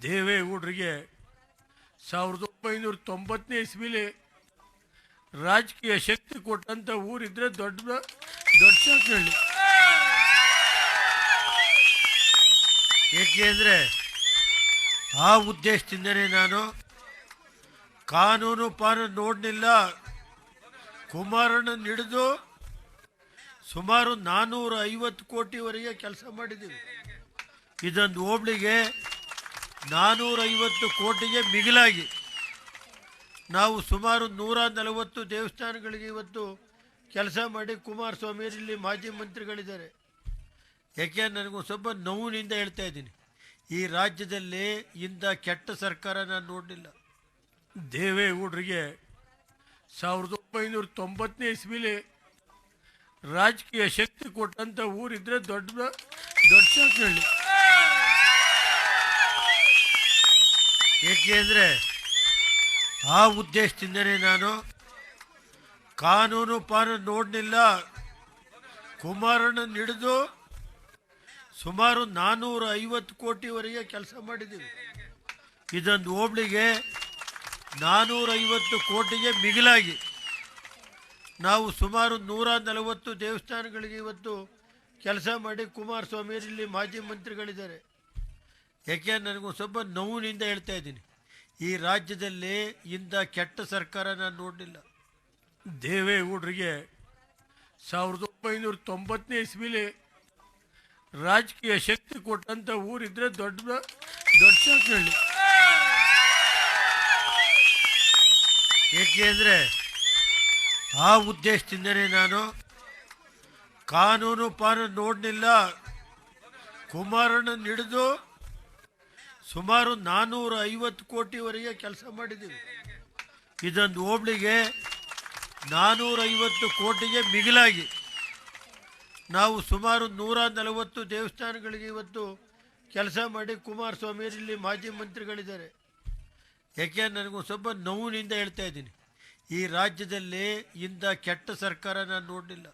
ದೇವೇಗೌಡರಿಗೆ 1990ನೇ ಇಸ್ವಿಲಿ ರಾಜಕೀಯ ಶಕ್ತಿ ಕೊಟ್ಟಂತ ಊರಿದ್ರೆ ದೊಡ್ಡ ದೊಡ್ಡ ಸಾಕಳ್ಳಿ. ಏಕೆಂದರೆ ಆ ಉದ್ದೇಶದಿಂದನೇ ನಾನು ಕಾನೂನು ಪಾನೂನು ನೋಡಲಿಲ್ಲ. ಕುಮಾರಣ್ಣನ ಹಿಡಿದು ಸುಮಾರು 450 ಕೋಟಿವರೆಗೆ ಕೆಲಸ ಮಾಡಿದ್ದೀವಿ. ಇದೊಂದು ಹೋಬಳಿಗೆ 450 ಕೋಟಿಗೆ ಮಿಗಿಲಾಗಿ ನಾವು ಸುಮಾರು 140 ದೇವಸ್ಥಾನಗಳಿಗೆ ಇವತ್ತು ಕೆಲಸ ಮಾಡಿ ಕುಮಾರಸ್ವಾಮಿಯಲ್ಲಿ ಮಾಜಿ ಮಂತ್ರಿಗಳಿದ್ದಾರೆ. ಯಾಕೆ ನನಗೂ ಸ್ವಲ್ಪ ನೋವಿನಿಂದ ಹೇಳ್ತಾ ಇದ್ದೀನಿ, ಈ ರಾಜ್ಯದಲ್ಲಿ ಇಂಥ ಕೆಟ್ಟ ಸರ್ಕಾರ ನಾನು ನೋಡಲಿಲ್ಲ. ದೇವೇಗೌಡರಿಗೆ 1990ನೇ ಇಸ್ವಿಲಿ ರಾಜಕೀಯ ಶಕ್ತಿ ಕೊಟ್ಟಂತ ಊರಿದ್ರೆ ದೊಡ್ಡ ದೊಡ್ಡ ಸಾಕಳ್ಳಿ. ಏಕೆಂದರೆ ಆ ಉದ್ದೇಶದಿಂದನೇ ನಾನು ಕಾನೂನು ಪಾನೂನು ನೋಡಲಿಲ್ಲ. ಕುಮಾರಣ್ಣನ ಹಿಡಿದು ಸುಮಾರು 450 ಕೋಟಿವರೆಗೆ ಕೆಲಸ ಮಾಡಿದ್ದೀವಿ. ಇದೊಂದು ಹೋಬಳಿಗೆ 450 ಕೋಟಿಗೆ ಮಿಗಿಲಾಗಿ ನಾವು ಸುಮಾರು 140 ದೇವಸ್ಥಾನಗಳಿಗೆ ಇವತ್ತು ಕೆಲಸ ಮಾಡಿ ಕುಮಾರಸ್ವಾಮಿಯಲ್ಲಿ ಮಾಜಿ ಮಂತ್ರಿಗಳಿದ್ದಾರೆ. ಯಾಕೆ ನನಗೂ ಸ್ವಲ್ಪ ನೋವಿನಿಂದ ಹೇಳ್ತಾ ಇದ್ದೀನಿ, ಈ ರಾಜ್ಯದಲ್ಲಿ ಇಂಥ ಕೆಟ್ಟ ಸರ್ಕಾರ ನಾನು ನೋಡಲಿಲ್ಲ. ದೇವೇಗೌಡರಿಗೆ 1990ನೇ ಇಸ್ವಿಲಿ ರಾಜಕೀಯ ಶಕ್ತಿ ಕೊಟ್ಟಂತ ಊರಿದ್ರೆ ದೊಡ್ಡ ದೊಡ್ಡ ಸಾಕಳ್ಳಿ. ಏಕೆಂದರೆ ಆ ಉದ್ದೇಶದಿಂದನೇ ನಾನು ಕಾನೂನು ಪಾನೂನು ನೋಡಲಿಲ್ಲ. ಕುಮಾರಣ್ಣನ ಹಿಡಿದು ಸುಮಾರು 450 ಕೋಟಿವರೆಗೆ ಕೆಲಸ ಮಾಡಿದ್ದೀವಿ. ಇದೊಂದು ಹೋಬಳಿಗೆ 450 ಕೋಟಿಗೆ ಮಿಗಿಲಾಗಿ ನಾವು ಸುಮಾರು 140 ದೇವಸ್ಥಾನಗಳಿಗೆ ಇವತ್ತು ಕೆಲಸ ಮಾಡಿ ಕುಮಾರಸ್ವಾಮಿಯಲ್ಲಿ ಮಾಜಿ ಮಂತ್ರಿಗಳಿದ್ದಾರೆ. ಯಾಕೆ ನನಗೂ ಸ್ವಲ್ಪ ನೋವಿನಿಂದ ಹೇಳ್ತಾ ಇದ್ದೀನಿ, ಈ ರಾಜ್ಯದಲ್ಲಿ ಇಂಥ ಕೆಟ್ಟ ಸರ್ಕಾರ ನಾನು ನೋಡಲಿಲ್ಲ.